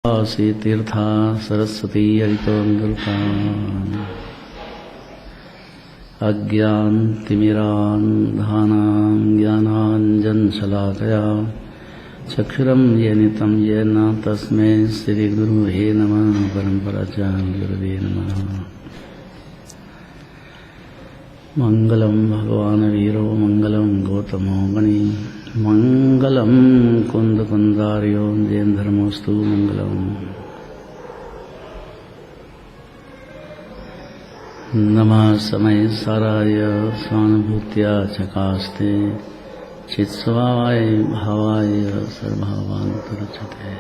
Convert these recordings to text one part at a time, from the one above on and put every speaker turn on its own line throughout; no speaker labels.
सी तीर्था सरस्वती हरितोऽङ्गुल्का अज्ञानतिमिरान्धानां ज्ञानाञ्जनशलाकया चक्षुरं येन येन तस्मै श्रीगुरुवे नमः। परम्पराचार्य गुरुवे नमः। मंगलम भगवान वीरो मंगलम गौतमो मणि मंगलम कुंद कुंदार्यो जैन धर्मोस्तु मंगलम। नमः समय साराय स्वानुभूत्या चकास्ते चित्स्वाय भावाय सर्वभावान्तरचते।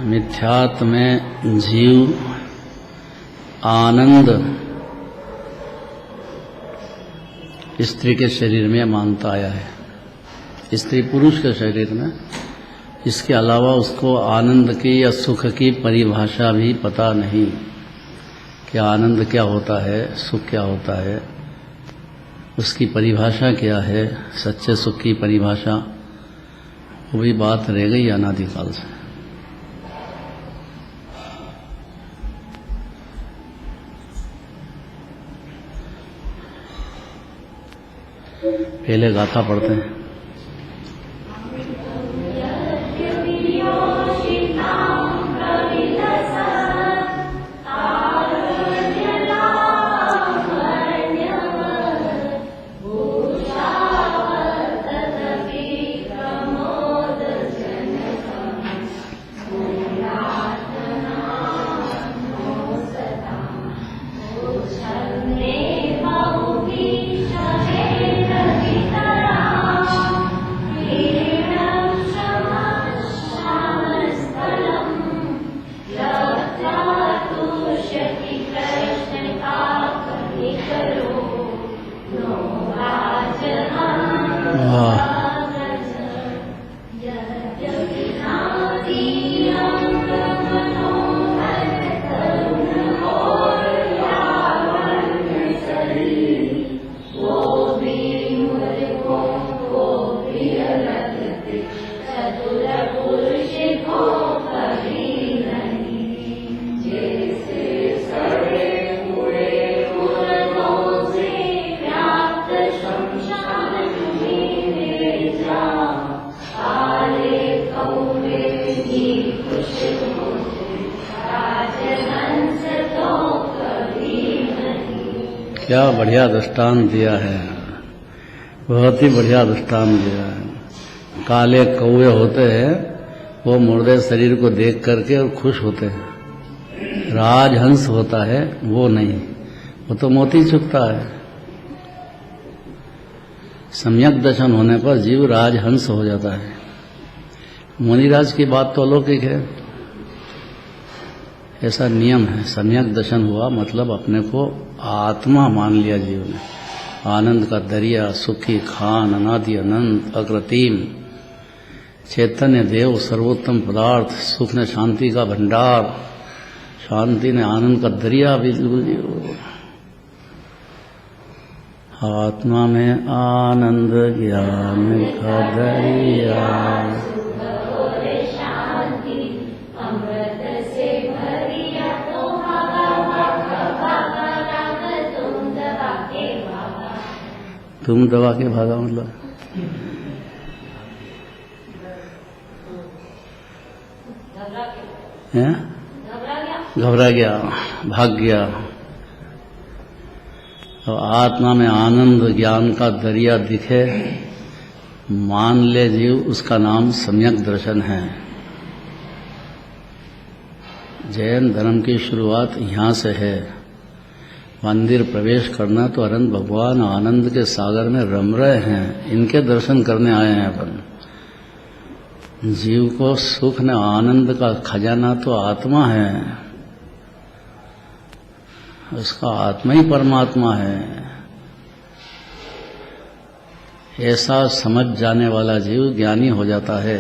मिथ्यात्व में जीव आनंद स्त्री के शरीर में मानता आया है, स्त्री पुरुष के शरीर में। इसके अलावा उसको आनंद की या सुख की परिभाषा भी पता नहीं कि आनंद क्या होता है, सुख क्या होता है, उसकी परिभाषा क्या है, सच्चे सुख की परिभाषा। वो भी बात रह गई अनादिकाल से। पहले गाथा पढ़ते हैं। क्या बढ़िया दृष्टांत दिया है, बहुत ही बढ़िया दृष्टांत दिया है। काले कौवे होते हैं, वो मुर्दे शरीर को देख करके और खुश होते हैं। राजहंस होता है वो नहीं, वो तो मोती चुगता है। सम्यक दर्शन होने पर जीव राजहंस हो जाता है। मुनिराज की बात तो अलौकिक है, ऐसा नियम है। सम्यक दर्शन हुआ मतलब अपने को आत्मा मान लिया जीव ने। आनंद का दरिया, सुखी खान, अनादि अनंत अकृत्रिम चैतन्य देव, सर्वोत्तम पदार्थ, सुख ने शांति का भंडार, शांति ने आनंद का दरिया। बिल्कुल जीव आत्मा में आनंद ज्ञान का दरिया। तुम दबा के भागा मतलब घबरा गया, भाग गया। तो आत्मा में आनंद ज्ञान का दरिया दिखे, मान ले जीव, उसका नाम सम्यक दर्शन है। जैन धर्म की शुरुआत यहाँ से है। मंदिर प्रवेश करना तो अनंत भगवान आनंद के सागर में रम रहे हैं, इनके दर्शन करने आए हैं अपन। जीव को सुख ने आनंद का खजाना तो आत्मा है, उसका आत्मा ही परमात्मा है। ऐसा समझ जाने वाला जीव ज्ञानी हो जाता है।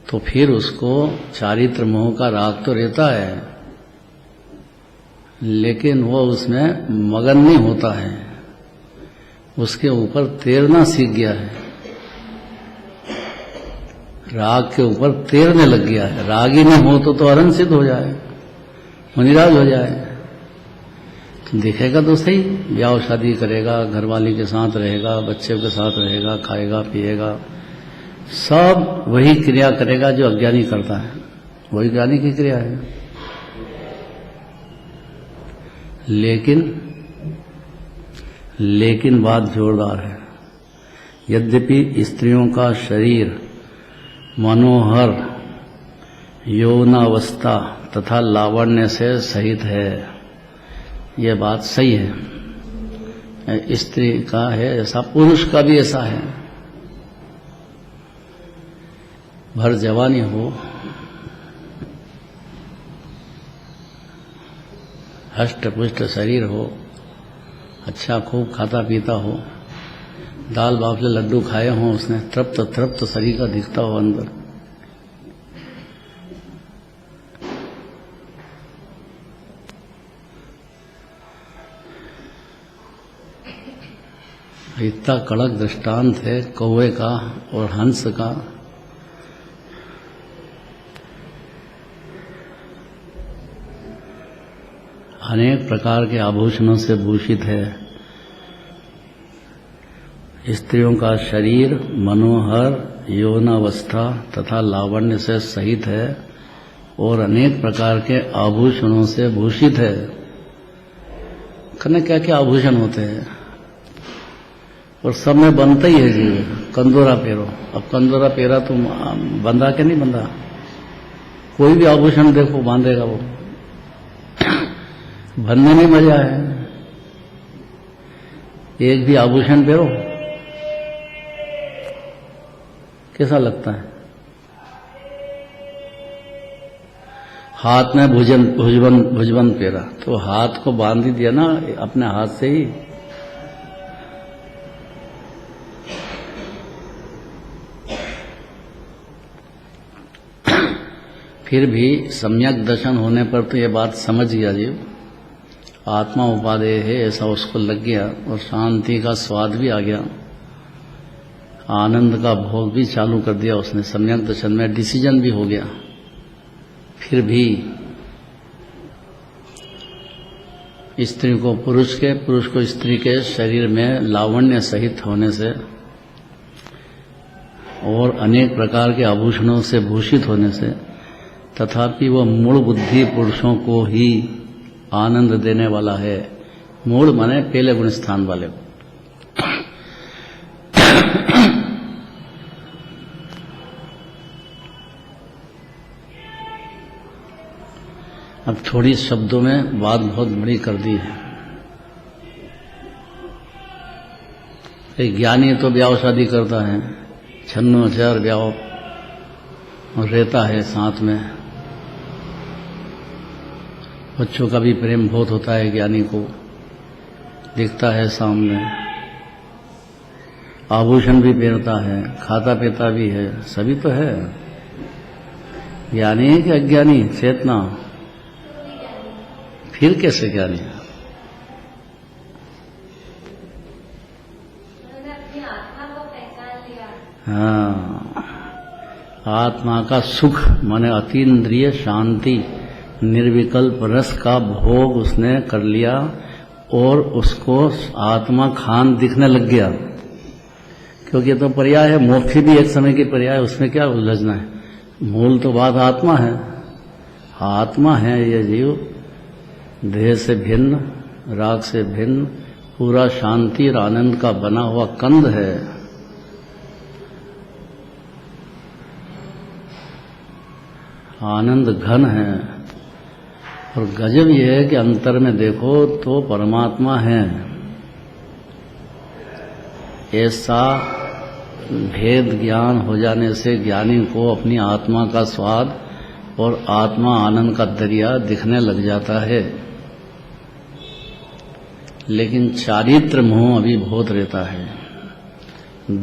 तो फिर उसको चारित्र मोह का राग तो रहता है, लेकिन वो उसमें मगन नहीं होता है, उसके ऊपर तैरना सीख गया है, राग के ऊपर तैरने लग गया है। रागी नहीं हो तो अरहन सिद्ध हो जाए, मुनिराज हो जाए। तो दिखेगा तो सही, ब्याह शादी करेगा, घरवाली के साथ रहेगा, बच्चे के साथ रहेगा, खाएगा पिएगा, सब वही क्रिया करेगा जो अज्ञानी करता है, वही ज्ञानी की क्रिया है। लेकिन बात जोरदार है। यद्यपि स्त्रियों का शरीर मनोहर, यौवनावस्था तथा लावण्य से सहित है, यह बात सही है। स्त्री का है ऐसा, पुरुष का भी ऐसा है। भर जवानी हो, हष्ट पुष्ट शरीर हो, अच्छा खूब खाता पीता हो, दाल बाफले लड्डू खाए हों उसने, तृप्त तृप्त शरीर का दिखता हो अंदर, इतना कड़क दृष्टांत है कौवे का और हंस का। अनेक प्रकार के आभूषणों से भूषित है। स्त्रियों का शरीर मनोहर, यौवनावस्था तथा लावण्य से सहित है और अनेक प्रकार के आभूषणों से भूषित है। कहने क्या क्या आभूषण होते हैं, और सब में बनता ही है जीव। कंदोरा पेरो, अब कंदोरा पेरा तो बंधा के नहीं बंधा, कोई भी आभूषण देखो बांधेगा वो, बनने में मजा है। एक भी आभूषण पेरो कैसा लगता है। हाथ में भुजबन पेरा तो हाथ को बांध ही दिया ना अपने हाथ से ही। फिर भी सम्यक दर्शन होने पर तो ये बात समझ गया जीव, आत्मा उपादेय है ऐसा उसको लग गया, और शांति का स्वाद भी आ गया, आनंद का भोग भी चालू कर दिया उसने, सम्यक दर्शन में डिसीजन भी हो गया। फिर भी स्त्री को पुरुष के, पुरुष को स्त्री के शरीर में लावण्य सहित होने से और अनेक प्रकार के आभूषणों से भूषित होने से, तथापि वह मूल बुद्धि पुरुषों को ही आनंद देने वाला है। मूल माने पहले गुण स्थान वाले। अब थोड़ी शब्दों में बात बहुत बड़ी कर दी है। एक ज्ञानी तो ब्याह शादी करता है, छन्नो चार ब्याह और रहता है साथ में। बच्चों का भी प्रेम बहुत होता है ज्ञानी को, दिखता है सामने, आभूषण भी पहनता है, खाता पीता भी है, सभी तो है। ज्ञानी है कि अज्ञानी? चेतना फिर कैसे ज्ञानी? हाँ, आत्मा का सुख माने अतीन्द्रिय शांति, निर्विकल्प रस का भोग उसने कर लिया और उसको आत्मा खान दिखने लग गया। क्योंकि ये तो पर्याय है, मोक्ष भी एक समय की पर्याय, उसमें क्या उलझना है। मूल तो बात आत्मा है, आत्मा है ये जीव, देह से भिन्न, राग से भिन्न, पूरा शांति और आनंद का बना हुआ कंद है। आनंद घन है। और गजब यह है कि अंतर में देखो तो परमात्मा है। ऐसा भेद ज्ञान हो जाने से ज्ञानी को अपनी आत्मा का स्वाद और आत्मा आनंद का दरिया दिखने लग जाता है। लेकिन चारित्र मोह अभी बहुत रहता है।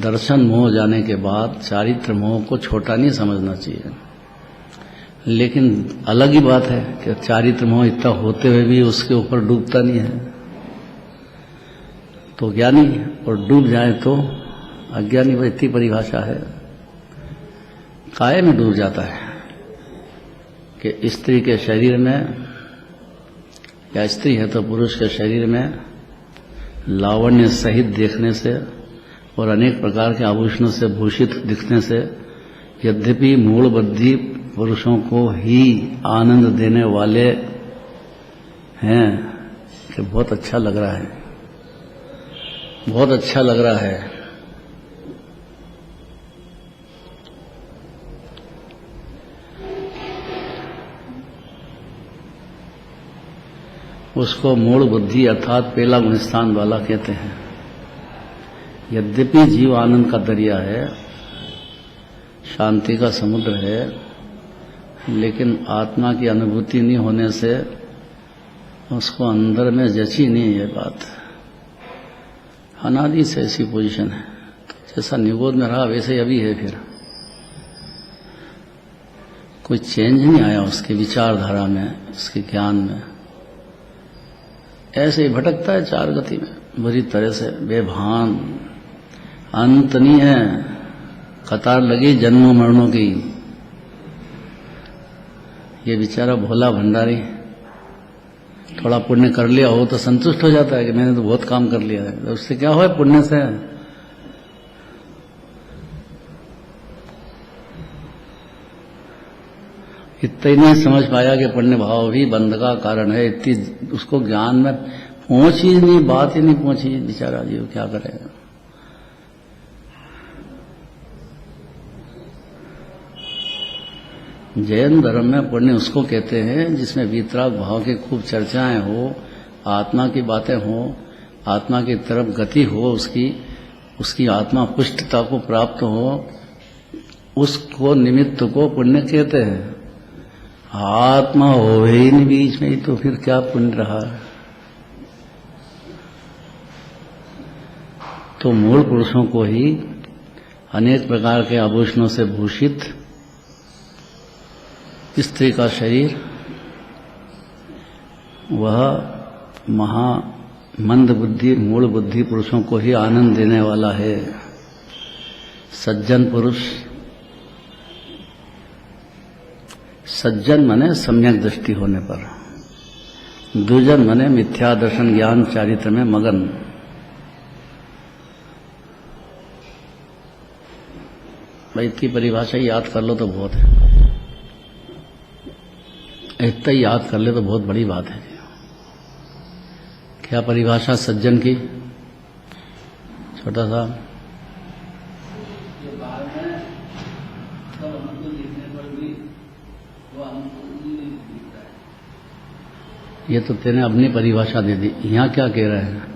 दर्शन मोह जाने के बाद चारित्र मोह को छोटा नहीं समझना चाहिए। लेकिन अलग ही बात है कि चारित्र मोह इतना होते हुए भी उसके ऊपर डूबता नहीं है, तो ज्ञानी, और डूब जाए तो अज्ञानी। वो इतनी परिभाषा है। काय में डूब जाता है कि स्त्री के शरीर में, या स्त्री है तो पुरुष के शरीर में लावण्य सहित देखने से और अनेक प्रकार के आभूषणों से भूषित दिखने से, यद्यपि मूल बुद्धि पुरुषों को ही आनंद देने वाले हैं कि बहुत अच्छा लग रहा है, बहुत अच्छा लग रहा है। उसको मूल बुद्धि अर्थात पहला गुणस्थान वाला कहते हैं। यद्यपि जीव आनंद का दरिया है, शांति का समुद्र है, लेकिन आत्मा की अनुभूति नहीं होने से उसको अंदर में जची नहीं है बात। अनादि से ऐसी पोजीशन है, जैसा निगोद में रहा वैसे ही अभी है। फिर कोई चेंज नहीं आया उसकी विचारधारा में, उसके ज्ञान में। ऐसे ही भटकता है चार गति में बुरी तरह से, बेभान। अंत नहीं है, कतार लगी जन्मों मरणों की। ये बेचारा भोला भंडारी थोड़ा पुण्य कर लिया हो तो संतुष्ट हो जाता है कि मैंने तो बहुत काम कर लिया है। तो उससे क्या हुआ पुण्य से? इतना ही नहीं समझ पाया कि पुण्य भाव भी बंध का कारण है। इतनी उसको ज्ञान में पहुंच ही नहीं, बात ही नहीं पहुंची, बेचारा जीव क्या करेगा। जैन धर्म में पुण्य उसको कहते हैं जिसमें वीतराग भाव की खूब चर्चाएं हो, आत्मा की बातें हो, आत्मा की तरफ गति हो, उसकी आत्मा पुष्टता को प्राप्त हो, उसको निमित्त को पुण्य कहते हैं। आत्मा हो ही नहीं बीच में ही, तो फिर क्या पुण्य रहा? तो मूल पुरुषों को ही अनेक प्रकार के आभूषणों से भूषित स्त्री का शरीर, वह मंद बुद्धि मूल बुद्धि पुरुषों को ही आनंद देने वाला है। सज्जन पुरुष, सज्जन माने सम्यक दृष्टि होने पर, दुर्जन माने मिथ्या दर्शन ज्ञान चारित्र में मगन। भाई इतनी परिभाषा याद कर लो तो बहुत है, इतना ही याद कर ले तो बहुत बड़ी बात है। क्या परिभाषा सज्जन की? छोटा सा ये तो तेने अपनी परिभाषा दे दी। यहाँ क्या कह रहे हैं?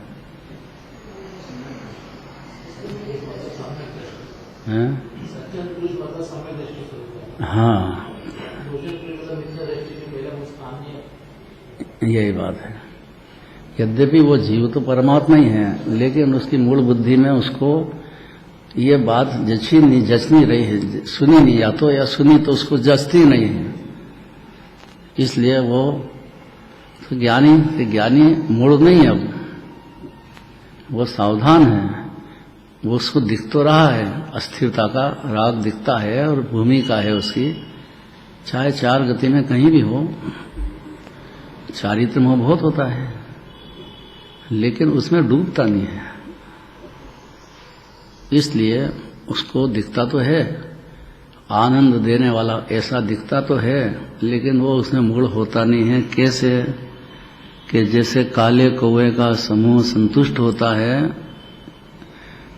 हाँ, यही बात है। यद्यपि वो जीव तो परमात्मा ही है, लेकिन उसकी मूल बुद्धि में उसको ये बात जच नहीं रही है, सुनी नहीं, या सुनी तो उसको जचती नहीं है। इसलिए वो तो ज्ञानी मूल नहीं है, वो सावधान है। वो उसको दिख तो रहा है, अस्थिरता का राग दिखता है और भूमिका है उसकी, चाहे चार गति में कहीं भी हो। चारित्र मोह बहुत होता है, लेकिन उसमें डूबता नहीं है। इसलिए उसको दिखता तो है, आनंद देने वाला ऐसा दिखता तो है, लेकिन वो उसमें मूल होता नहीं है। कैसे? कि जैसे काले कौवे का समूह संतुष्ट होता है।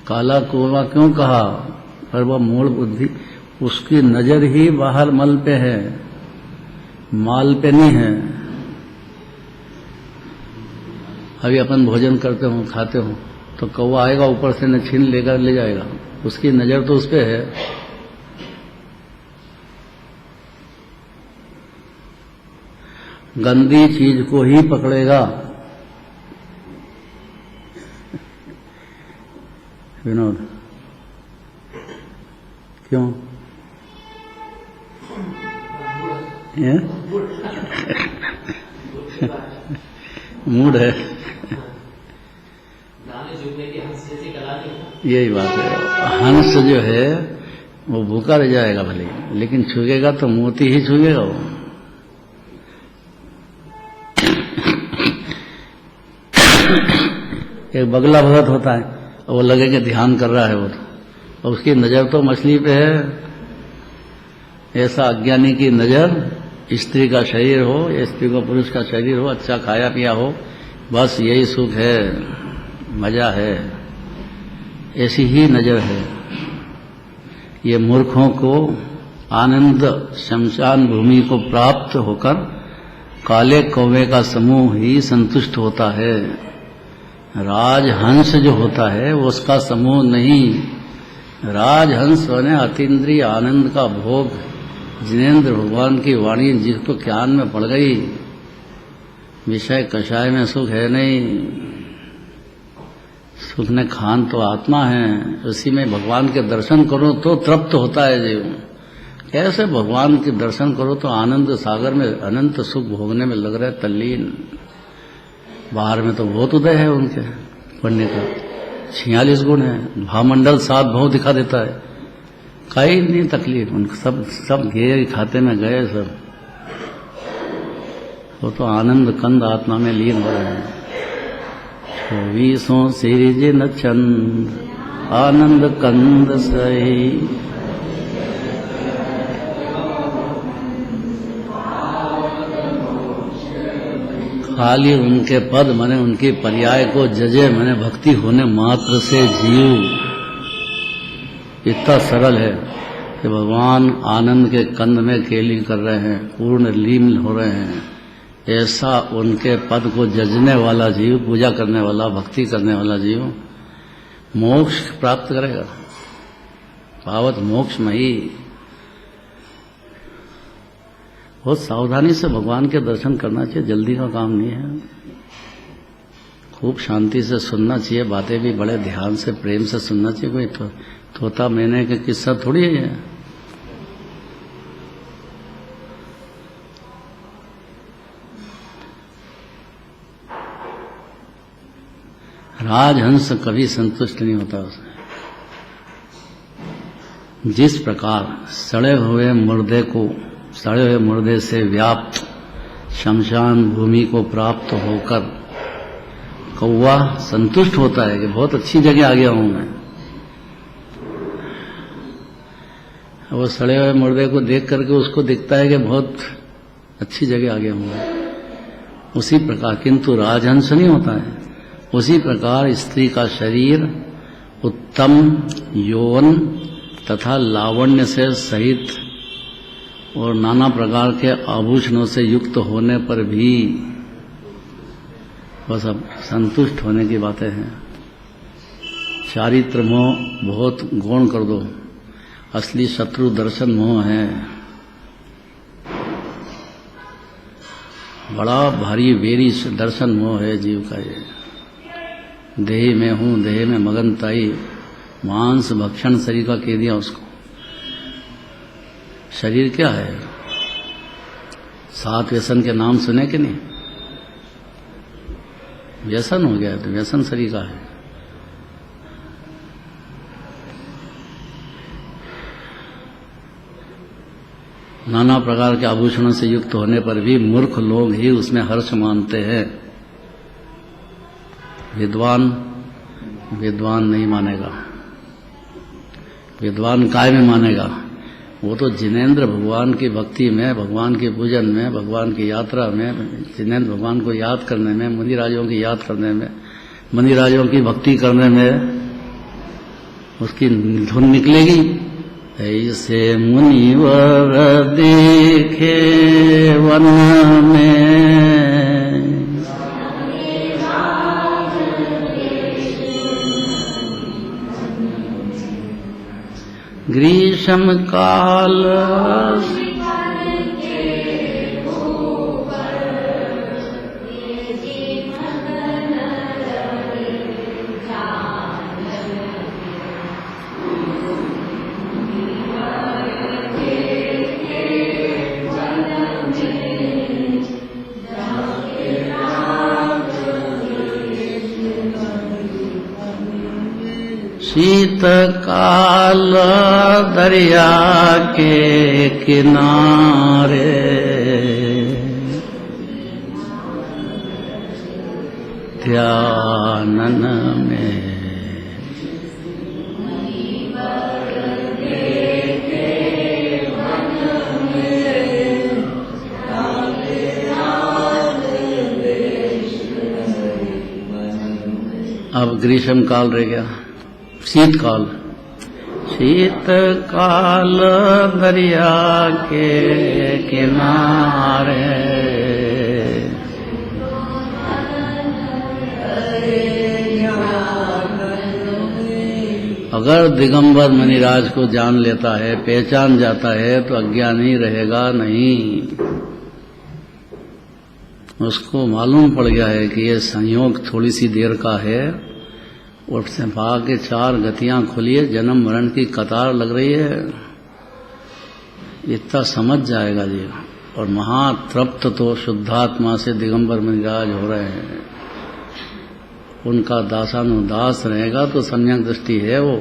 काला कौवा क्यों कहा? पर वह मूल बुद्धि, उसकी नजर ही बाहर मल पे है, माल पे नहीं है। अभी अपन भोजन करते हो, खाते हो, तो कौवा आएगा ऊपर से न छीन लेकर ले जाएगा, उसकी नजर तो उस पे है। गंदी चीज को ही पकड़ेगा। विनोद, क्यों? हैं? मूड है, यही बात है। हंस जो है वो भूखा रह जाएगा भले, लेकिन छुएगा तो मोती ही छुएगा वो। एक बगला भगत होता है, वो लगे कि ध्यान कर रहा है वो, और उसकी नजर तो मछली पे है। ऐसा अज्ञानी की नजर, स्त्री का शरीर हो या स्त्री को पुरुष का शरीर हो, अच्छा खाया पिया हो, बस यही सुख है, मजा है, ऐसी ही नजर है। ये मूर्खों को आनंद शमशान भूमि को प्राप्त होकर काले कौवे का समूह ही संतुष्ट होता है। राजहंस जो होता है वो उसका समूह नहीं। राजहंस बने अतीन्द्रिय आनंद का भोग, जिनेन्द्र भगवान की वाणी जिसको ज्ञान में पड़ गई, विषय कषाय में सुख है नहीं। सुख ने खान तो आत्मा है, उसी में भगवान के दर्शन करो तो तृप्त होता है जीव। कैसे भगवान के दर्शन करो तो आनंद सागर में अनंत सुख भोगने में लग रहे तल्लीन। बाहर में तो बहुत उदय है उनके पढ़ने का, 46 गुण है, भामंडल 7 भाव दिखा देता है, कहीं नहीं तकलीफ उनको, सब घेर खाते में गए सब। वो तो आनंद कंद आत्मा में लीन हो रहे हैं। 24 सिरिजन चंद आनंद कंद सही, खाली उनके पद मने उनके पर्याय को जजे मने भक्ति होने मात्र से जीव इतना सरल है कि भगवान आनंद के कंद में केली कर रहे हैं, पूर्ण लीन हो रहे हैं। ऐसा उनके पद को जजने वाला जीव, पूजा करने वाला, भक्ति करने वाला जीव मोक्ष प्राप्त करेगा। पावत मोक्ष मही। बहुत सावधानी से भगवान के दर्शन करना चाहिए, जल्दी का काम नहीं है। खूब शांति से सुनना चाहिए, बातें भी बड़े ध्यान से प्रेम से सुनना चाहिए। कोई तोता मैंने के किस्सा थोड़ी है। राजहंस कभी संतुष्ट नहीं होता उसमें। जिस प्रकार सड़े हुए मुर्दे से व्याप्त शमशान भूमि को प्राप्त होकर कौवा संतुष्ट होता है कि बहुत अच्छी जगह आ गया हूं मैं, वो सड़े हुए मुर्दे को देख करके उसको दिखता है कि बहुत अच्छी जगह आ गया हूं मैं। उसी प्रकार, किंतु राजहंस नहीं होता है। उसी प्रकार स्त्री का शरीर उत्तम यौवन तथा लावण्य से सहित और नाना प्रकार के आभूषणों से युक्त होने पर भी बस अब संतुष्ट होने की बातें हैं। चारित्र मोह बहुत गौण कर दो, असली शत्रु दर्शन मोह है। बड़ा भारी वेरी दर्शन मोह है जीव का। ये देह में हूं, देह में मगनताई, मांस भक्षण शरीर का कह दिया उसको। शरीर क्या है? 7 व्यसन के नाम सुने कि नहीं? व्यसन हो गया तो व्यसन शरीर का है। नाना प्रकार के आभूषणों से युक्त होने पर भी मूर्ख लोग ही उसमें हर्ष मानते हैं। विद्वान नहीं मानेगा। विद्वान काय में मानेगा? वो तो जिनेन्द्र भगवान की भक्ति में, भगवान के पूजन में, भगवान की यात्रा में, जिनेन्द्र भगवान को याद करने में, मुनिराजों की याद करने में, मुनिराजों की भक्ति करने में उसकी धुन निकलेगी। ऐसे मुनिवर देखे वन में, ग्रीष्म काल शीतकाल दरिया के किनारे ध्यानन में अब ग्रीष्म काल रह गया, शीतकाल। शीतकाल दरिया के किनारे अगर दिगंबर मुनिराज को जान लेता है, पहचान जाता है, तो अज्ञानी रहेगा नहीं। उसको मालूम पड़ गया है कि ये संयोग थोड़ी सी देर का है, उठ से भाग के 4 गतियां खुली है, जन्म मरण की कतार लग रही है, इतना समझ जाएगा जी। और महातृप्त तो शुद्धात्मा से दिगंबर मुनिराज हो रहे हैं, उनका दासानुदास रहेगा तो सम्यक दृष्टि है। वो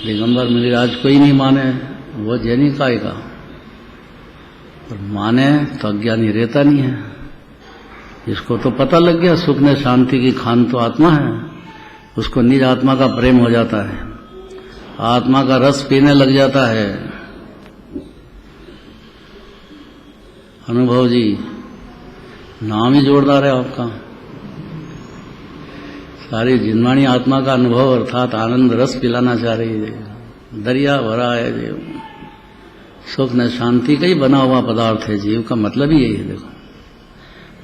दिगंबर मुनिराज को ही नहीं माने, वो जैनी काय का, और माने तो अज्ञानी रहता नहीं है। इसको तो पता लग गया सुख ने शांति की खान तो आत्मा है, उसको निज आत्मा का प्रेम हो जाता है, आत्मा का रस पीने लग जाता है। अनुभव जी नाम ही जोरदार है आपका। सारी जिन्वाणी आत्मा का अनुभव अर्थात आनंद रस पिलाना चाह रही है। दरिया भरा है जीव, सुख न शांति का ही बना हुआ पदार्थ है जीव का, मतलब ही यही है। देखो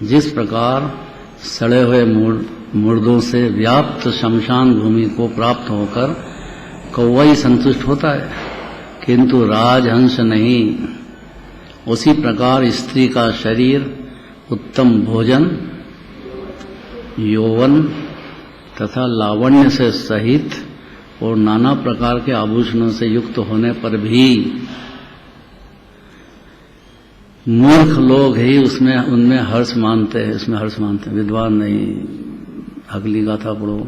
जिस प्रकार सड़े हुए मुर्दों से व्याप्त शमशान भूमि को प्राप्त होकर कौवा ही संतुष्ट होता है, किंतु राजहंस नहीं। उसी प्रकार स्त्री का शरीर उत्तम भोजन, यौवन तथा लावण्य से सहित और नाना प्रकार के आभूषणों से युक्त होने पर भी मूर्ख लोग ही उनमें हर्ष मानते हैं, इसमें हर्ष मानते हैं, विद्वान नहीं। अगली गाथा पढ़ो।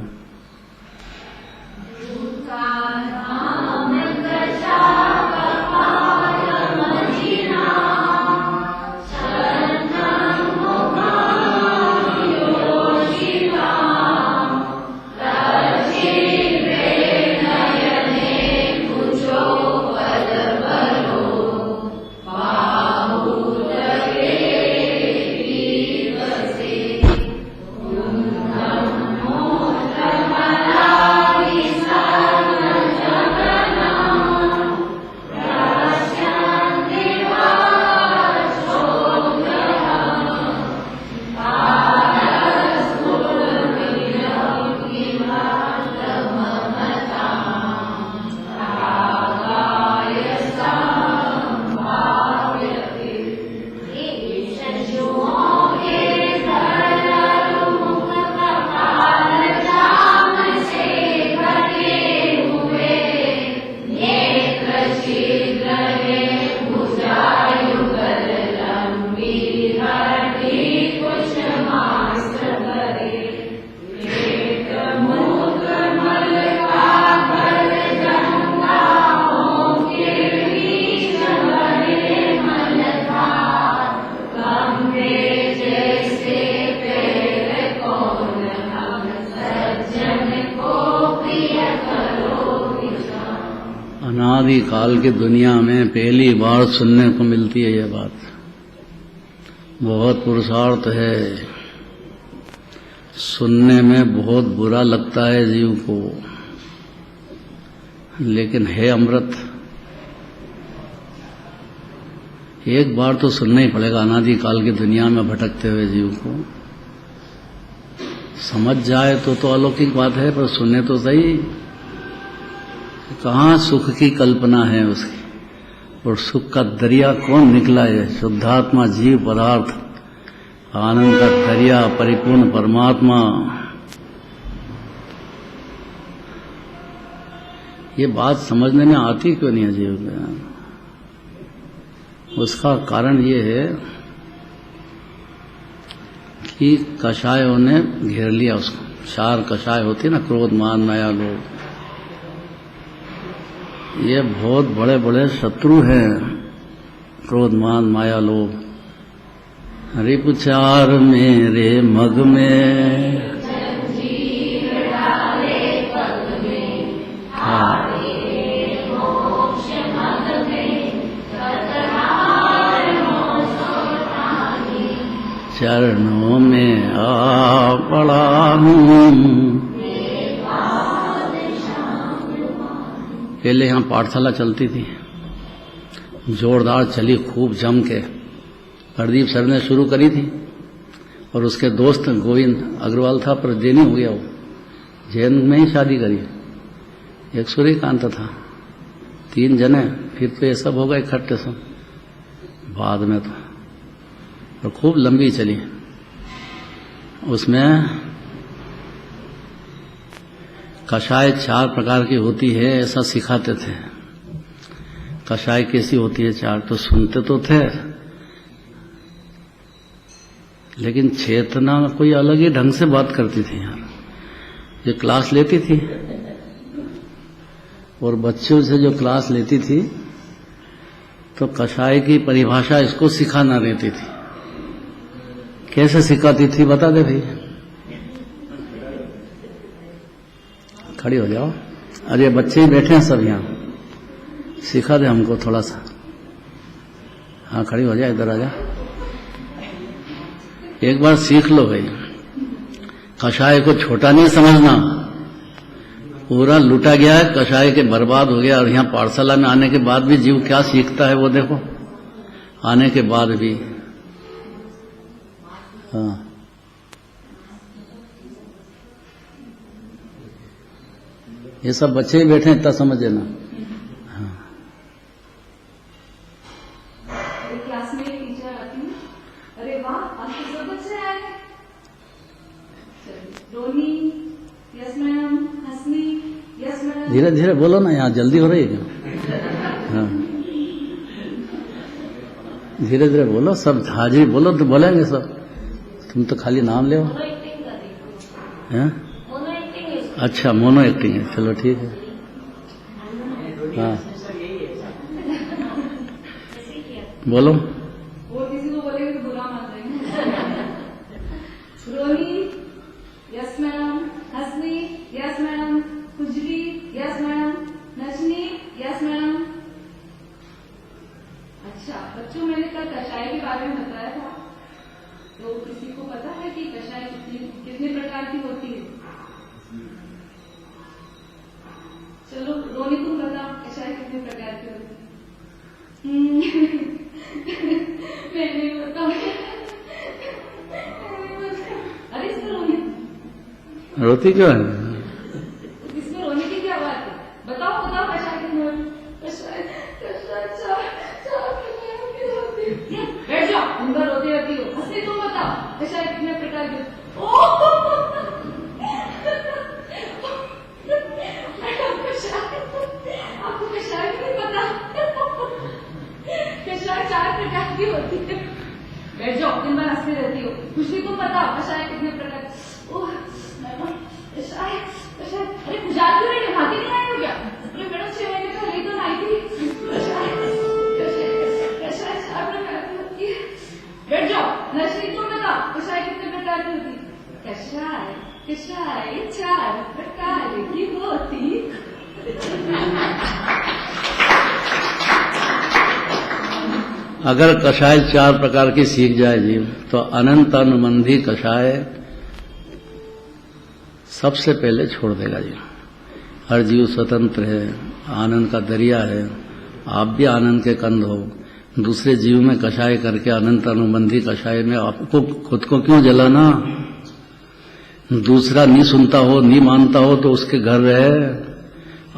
अनादि काल की दुनिया में पहली बार सुनने को मिलती है यह बात। बहुत पुरुषार्थ है, सुनने में बहुत बुरा लगता है जीव को, लेकिन है अमृत। एक बार तो सुनना ही पड़ेगा अनादि काल की दुनिया में भटकते हुए जीव को। समझ जाए तो अलौकिक बात है, पर सुने तो सही। कहाँ सुख की कल्पना है उसकी, और सुख का दरिया कौन निकला है? शुद्धात्मा जीव पदार्थ, आनंद का दरिया, परिपूर्ण परमात्मा। ये बात समझने में आती क्यों नहीं है जीव को? उसका कारण ये है कि कषायों ने घेर लिया उसको, चार कषाय होती है ना, क्रोध, मान, माया, लोभ, ये बहुत बड़े बड़े शत्रु हैं। क्रोध, मान, माया, लोभ। रिपुचार मेरे मग में चरणों में आ पड़ा हूँ। पहले यहाँ पाठशाला चलती थी, जोरदार चली, खूब जम के। प्रदीप सर ने शुरू करी थी और उसके दोस्त गोविंद अग्रवाल था, पर जैनी हो गया वो, जैन में ही शादी करी। एक सूर्यकांत था, 3 जने, फिर तो ये सब हो गए इकट्ठे सब बाद में तो, और खूब लंबी चली। उसमें कषाय 4 प्रकार की होती है ऐसा सिखाते थे। कषाय कैसी होती है 4, तो सुनते तो थे, लेकिन चेतना कोई अलग ही ढंग से बात करती थी यार। जो क्लास लेती थी और बच्चों से जो क्लास लेती थी, तो कषाय की परिभाषा इसको सिखाना रहती थी। कैसे सिखाती थी बता दे भाई, खड़ी हो जाओ। अरे बच्चे ही बैठे हैं सब यहाँ, सिखा दे हमको थोड़ा सा। हाँ खड़ी हो जा, इधर आ जा, एक बार सीख लो भाई। कषाय को छोटा नहीं समझना, पूरा लूटा गया है, कषाय के बर्बाद हो गया। और यहाँ पाठशाला में आने के बाद भी जीव क्या सीखता है वो देखो, आने के बाद भी। हाँ ये सब बच्चे ही बैठे हैं, इतना समझ लेना। हाँ
क्लास में एक टीचर आती है, अरे वाह आज तो सब बच्चे आए। रोनी, यस मैम, हंसनी, यस मैम।
धीरे धीरे बोलो ना, यहाँ जल्दी हो रही है क्या? हाँ धीरे धीरे बोलो, सब हाजिरी बोलो तो बोलेंगे सब। तुम तो खाली नाम ले। अच्छा मोनो एक्टिंग है, चलो ठीक है। हाँ बोलो।
वो किसी को बोलेंगे तो बुरा मान जाएंगे। रोनी, यस मैडम, हंसनी, यस मैडम, खुजली, यस मैडम, नचनी, यस मैडम। अच्छा बच्चों, मैंने कल कषाय के बारे में बताया था, तो किसी को पता है कि कषाय कितने प्रकार की होती है? चलो रोनी तुम बताओ, कषाय कितने प्रकार की होती है? मैं नहीं बताऊं। अरे इसमें रोनी,
रोती क्यों है?
इसमें रोने की क्या बात है? बताओ बताओ कषाय कितने? कषाय कषाय 4 प्रकार की होती है। बैठ जाओ, तुम तो रोती रहती हो। हंसनी तुम बताओ, कषाय कितने प्रकार की? आपको कषाय नहीं पता? कषाय 4 प्रकार की होती है। बैठ जाओ, दिन भर हंसती रहती हो। खुशी तुम बताओ, कषाय कितने प्रकार? ओह मैडम, कषाय कषाय, अरे गुजरात क्यों नहीं, भागी नहीं आई हो क्या? अरे मैडम 6 महीने पहले तो आई थी। कषाय कषाय 4 प्रकार की होती है। बैठ जाओ। नचनी तुम बताओ, कषाय कितने प्रकार की होती है? कषाय कषाय 4 प्रकार की होती।
अगर कषाय 4 प्रकार की सीख जाए जीव, तो अनंत अनुबंधी कषाय सबसे पहले छोड़ देगा जीव। हर जीव स्वतंत्र है, आनंद का दरिया है। आप भी आनंद के कंद हो। दूसरे जीव में कषाय करके अनंत अनुबंधी कषाय में आपको खुद को क्यों जलाना? दूसरा नहीं सुनता हो, नहीं मानता हो तो उसके घर रहे।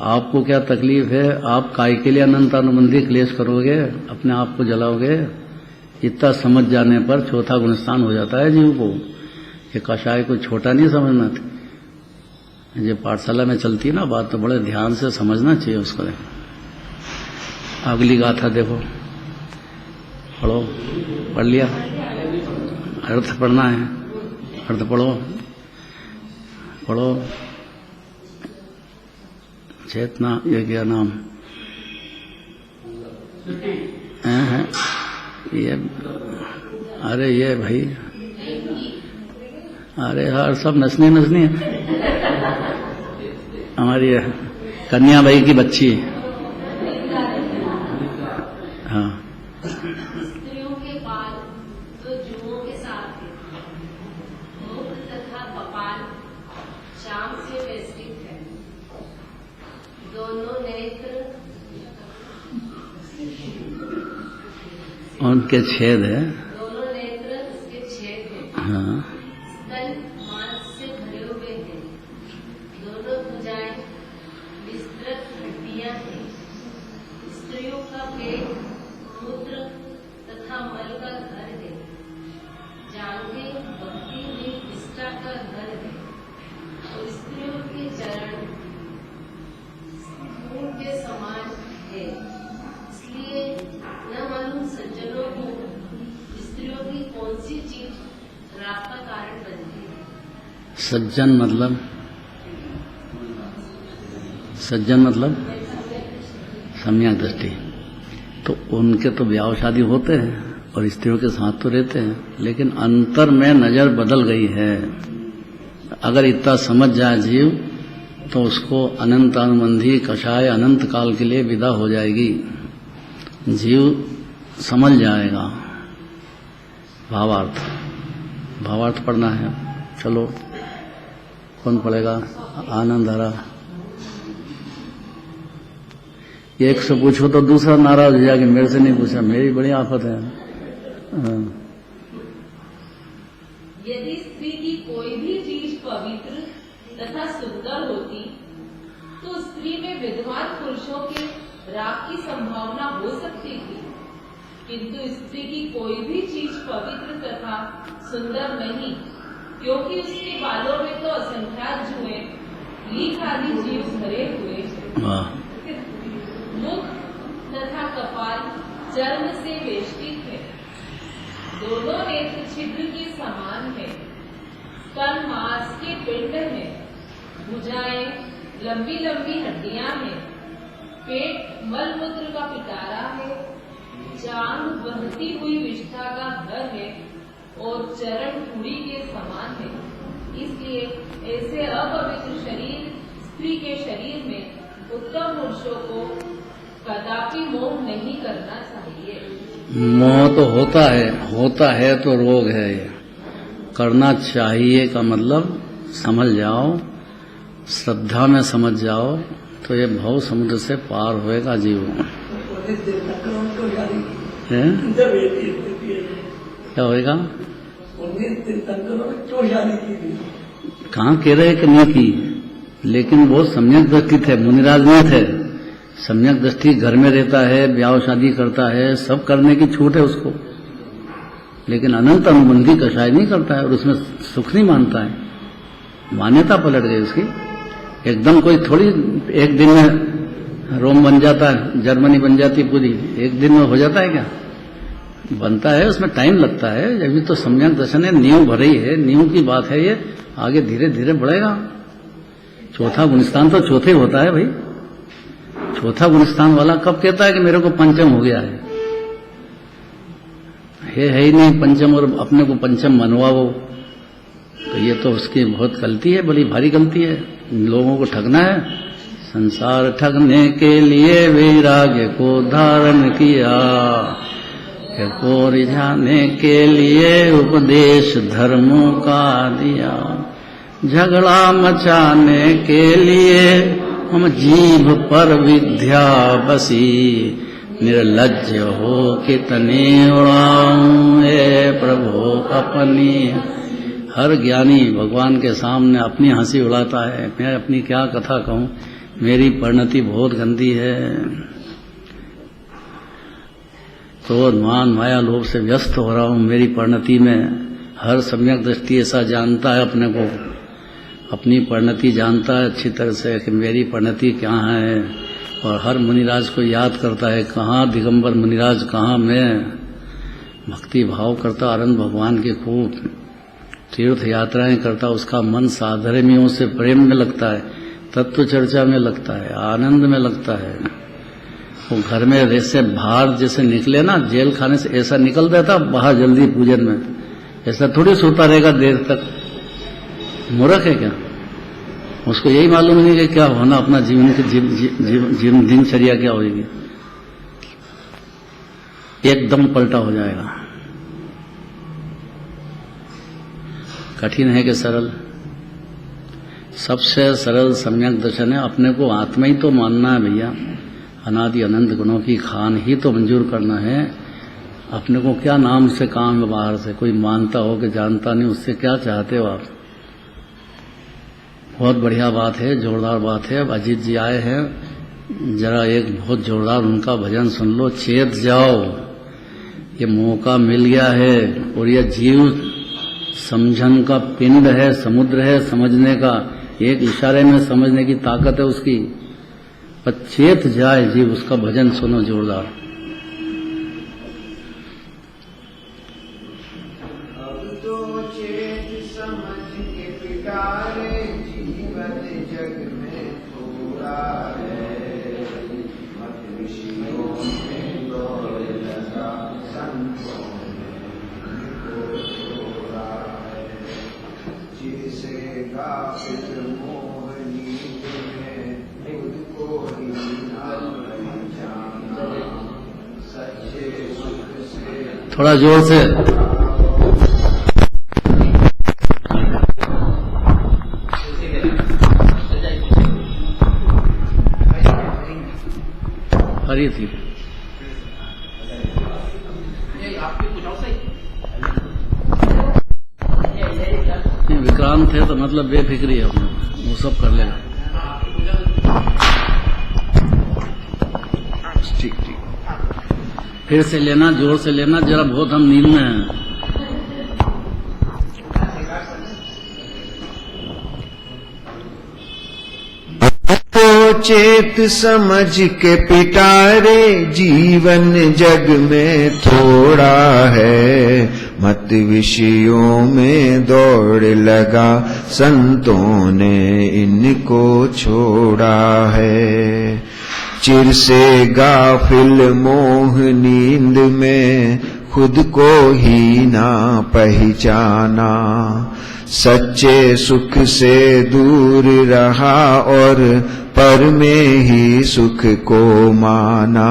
आपको क्या तकलीफ है? आप काय के लिए अनंत अनुबंधी क्लेश करोगे, अपने आप को जलाओगे? इतना समझ जाने पर चौथा गुणस्थान हो जाता है जीव को। ये कषाय को छोटा नहीं समझना था। ये पाठशाला में चलती है ना बात, तो बड़े ध्यान से समझना चाहिए उसको। अगली गाथा देखो, पढ़ो। पढ़ लिया? अर्थ पढ़ना है, अर्थ पढ़ो। पढ़ो चेतना, ये क्या नाम है ये, अरे ये भाई, अरे यार सब नसनी नसनी है। हमारी कन्या भाई की बच्ची, हाँ,
स्त्रियों के बाल तो जुओं के साथ है, मुख तथा कपाल चाम से वेष्टित है, दोनों नेत्र
उनके छेद है,
दोनों नेत्र उसके छेद है,
हाँ,
स्तन मांस से भरे हुए हैं, दोनों भुजाएं विस्तृत हड्डियां हैं, स्त्रियों का पेट मूत्र तथा मल का घर है, जांघें भक्ति में निष्ठा का घर है, और स्त्रियों के चरण ऊंट के समान है। इसलिए न मालूम सज्जनों को स्त्रियों की कौन सी चीज राग का कारण बनती है।
सज्जन मतलब, सज्जन मतलब सम्यक दृष्टि। तो उनके तो ब्याह शादी होते हैं और स्त्रियों के साथ तो रहते हैं, लेकिन अंतर में नजर बदल गई है। अगर इतना समझ जाए जीव तो उसको अनंत अनुबंधी कषाय अनंत काल के लिए विदा हो जाएगी। जीव समझ जाएगा। भावार्थ, भावार्थ पढ़ना है, चलो कौन पढ़ेगा? आनंद हरा। एक से पूछो तो दूसरा नाराज हो जाएगा, मेरे से नहीं पूछा, मेरी बड़ी आफत है।
यदि स्त्री की कोई भी चीज पवित्र तथा सुंदर होती तो स्त्री में विद्वान पुरुषों के राग की संभावना हो सकती थी, किंतु स्त्री की कोई भी चीज पवित्र तथा सुंदर नहीं, क्योंकि उसके बालों में तो असंख्यात जुएं, लीख आदि जीव भरे हुए हैं। मुख तथा कपाल चर्म से वेष्टित है, दोनों नेत्र छिद्र के समान है, स्तन मांस के पिंड है, भुजाएं लंबी लंबी हड्डियां हैं, पेट मल मूत्र का पिटारा है, जांघ बहती हुई विष्ठा का घर है और चरण पूरी के समान है। इसलिए ऐसे अपवित्र शरीर स्त्री के शरीर में उत्तम पुरुषों को कदापि मोह नहीं करना चाहिए।
मोह तो होता है तो रोग है ये। करना चाहिए का मतलब समझ जाओ, श्रद्धा में समझ जाओ तो ये भव समुद्र से पार होएगा जीव। क्या होएगा? कहाँ कह रहे कि नहीं की, लेकिन वो सम्यक दृष्टि थे, मुनिराज नहीं थे। सम्यक दृष्टि घर में रहता है, ब्याह शादी करता है, सब करने की छूट है उसको, लेकिन अनंत अनुबंधी कषाय नहीं करता है और उसमें सुख नहीं मानता है। मान्यता पलट गई उसकी। एकदम कोई थोड़ी एक दिन में रोम बन जाता है, जर्मनी बन जाती पूरी, एक दिन में हो जाता है क्या? बनता है, उसमें टाइम लगता है। अभी तो सम्यक दर्शन है, नींव भरी है, नींव की बात है ये, आगे धीरे धीरे बढ़ेगा। चौथा गुणस्थान तो चौथे होता है भाई। चौथा गुणस्थान वाला कब कहता है कि मेरे को पंचम हो गया है ही नहीं पंचम, और अपने को पंचम मनवाओ, तो ये तो उसकी बहुत गलती है, बड़ी भारी गलती है। लोगों को ठगना है। संसार ठगने के लिए वैराग्य को धारण किया, को रिझाने के लिए उपदेश धर्मों का दिया, झगड़ा मचाने के लिए हम जीभ पर विद्या बसी, निर्लज्ज हो कितने उड़ाऊं हे प्रभु अपनी। हर ज्ञानी भगवान के सामने अपनी हंसी उड़ाता है। मैं अपनी क्या कथा कहूँ, मेरी परिणति बहुत गंदी है। क्रोध मान माया लोभ से व्यस्त हो रहा हूँ मेरी परिणति में। हर सम्यक दृष्टि ऐसा जानता है अपने को, अपनी परिणति जानता है अच्छी तरह से कि मेरी परिणति क्या है, और हर मुनिराज को याद करता है, कहाँ दिगंबर मुनिराज, कहाँ मैं। भक्ति भाव करता आनंद भगवान के खूब, तीर्थ यात्राएं करता, उसका मन साधर्मियों से प्रेम में लगता है, तत्व चर्चा में लगता है, आनंद में लगता है। वो घर में जैसे बाहर जैसे निकले ना, जेल खाने से ऐसा निकल देता बाहर जल्दी पूजन में, ऐसा थोड़ी सोता रहेगा देर तक। मूर्ख है क्या? उसको यही मालूम नहीं कि क्या होना, अपना जीवन की दिनचर्या क्या होगी, एकदम पलटा हो जाएगा। कठिन है कि सरल? सबसे सरल सम्यक दर्शन है अपने को आत्मा ही तो मानना है भैया, अनादि अनंत गुणों की खान ही तो मंजूर करना है। अपने को क्या नाम से काम है बाहर से, कोई मानता हो कि जानता नहीं, उससे क्या चाहते हो आप? बहुत बढ़िया बात है, जोरदार बात है। अब अजीत जी आए हैं, जरा एक बहुत जोरदार उनका भजन सुन लो, चेत जाओ। ये मौका मिल गया है और यह जीव समझन का पिंड है, समुद्र है समझने का, एक इशारे में समझने की ताकत है उसकी। पर चेत जाए जीव, उसका भजन सुनो जोरदार।
अब तो चेत समझ के पिटारे, जीवन जग में थोड़ा है, मत विषयों में दौड़ लगा, संतों ने को छोड़ा है। जिसे गाफिल मोह नींद में खुद को ही ना पहचाना, सच्चे सुख से
थोड़ा जोर से। हरी थी विक्रांत है तो मतलब बेफिक्री है, अपने वो सब कर लेगा। ठीक ठीक, फिर से लेना, जोर से लेना, जरा बहुत हम नींद में हैं।
तो चेत समझ के पिटारे, जीवन जग में थोड़ा है, मत विषयों में दौड़ लगा, संतों ने इनको छोड़ा है। चिर से गाफिल मोह नींद में खुद को ही ना पहचाना, सच्चे सुख से दूर रहा और पर में ही सुख को माना।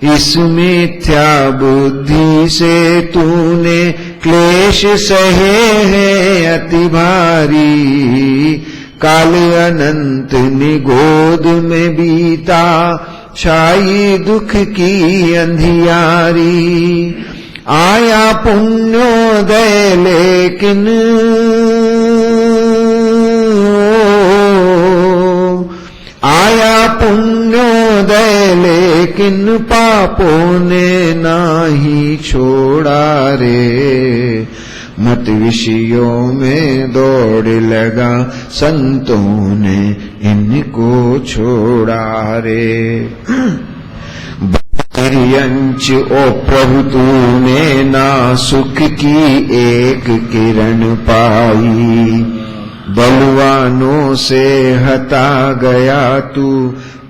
इस मिथ्या बुद्धि से तूने क्लेश सहे हैं अति भारी, काल अनंत निगोद में बीता, छाई दुख की अंधियारी। आया पुण्योदय लेकिन आया पुण्योदय लेकिन पापों ने नाही छोड़ा रे, मत विषयों में दौड़ लगा, संतों ने इनको छोड़ा रे। अंश ओ प्रभु तूने ना सुख की एक किरण पाई, बलवानों से हटा गया तू,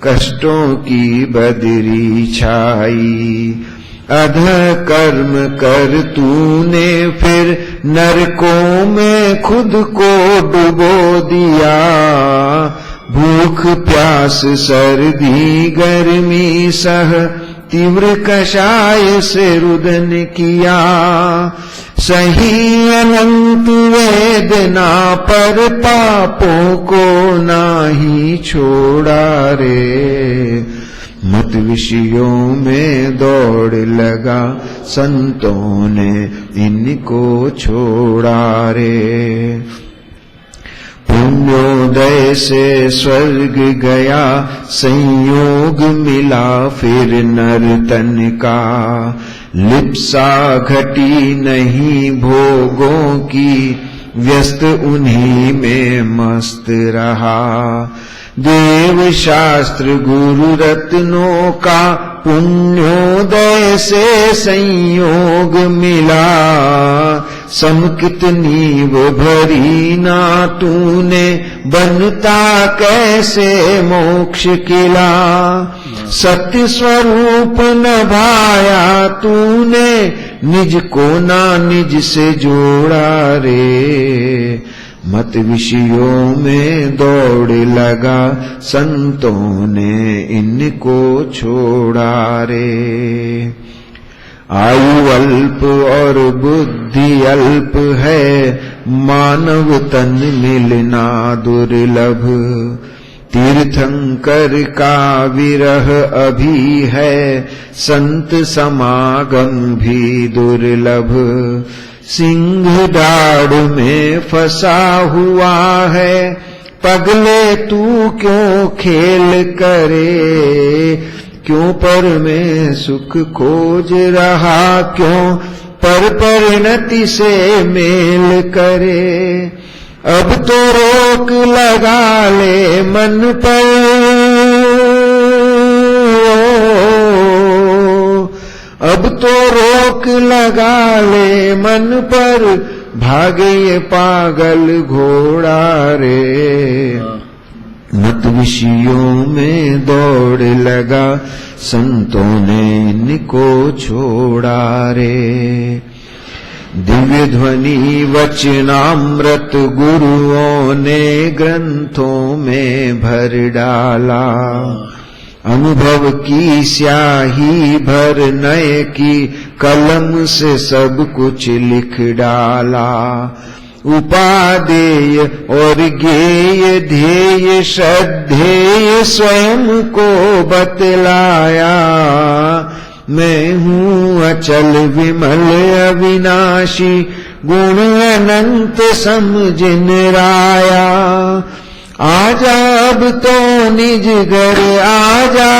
कष्टों की बदरी छाई। अध कर्म कर तूने फिर नरकों में खुद को डुबो दिया, भूख प्यास सर्दी गर्मी सह तीव्र कषाय से रुदन किया। सही अनंत वेदना पर पापों को नाही छोड़ा रे, मत विषयों में दौड़ लगा, संतों ने इनको छोड़ा रे। पुण्योदय से स्वर्ग गया, संयोग मिला फिर नर्तन का, लिप्सा घटी नहीं भोगों की, व्यस्त उन्हीं में मस्त रहा। देव शास्त्र गुरु रत्नों का पुण्योदय से संयोग मिला, समकित नीव भरी ना तूने, बनता कैसे मोक्ष किला। सत्य स्वरूप न भाया तूने, निज को ना निज से जोड़ा रे। मत विषयों में दौड़ लगा, संतों ने इनको छोड़ा रे। आयु अल्प और बुद्धि अल्प है, मानव तन मिलना दुर्लभ। तीर्थंकर का विरह अभी है, संत समागम भी दुर्लभ। सिंह दाढ़ में फंसा हुआ है, पगले तू क्यों खेल करे। क्यों पर में सुख खोज रहा, क्यों पर परिणति से मेल करे। अब तो रोक लगा ले मन पर, अब तो रोक लगा ले मन पर, भागे ये पागल घोड़ा रे। मत विषयों में दौड़ लगा, संतों ने इनको छोड़ा रे। दिव्य ध्वनि वचनामृत गुरुओं ने ग्रंथों में भर डाला। अनुभव की स्याही भर नए की, कलम से सब कुछ लिख डाला। उपादेय और गेय ध्येय श्रद्धेय स्वयं को बतलाया। मैं हूँ अचल विमल अविनाशी, गुण अनंत समझिन राया। आजा अब तो निज घर आजा,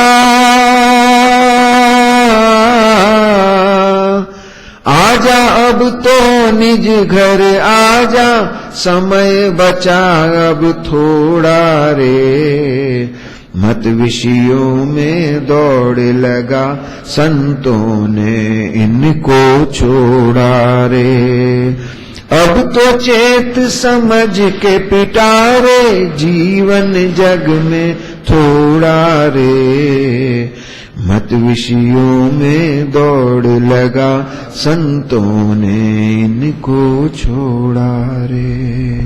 आजा अब तो निज घर आजा। समय बचा अब थोड़ा रे। मत विषयों में दौड़ लगा, संतों ने इनको छोड़ा रे। अब तो चेत समझ के पिटारे, जीवन जग में थोड़ा रे। मत विषयों में दौड़ लगा, संतों ने इनको छोड़ा रे।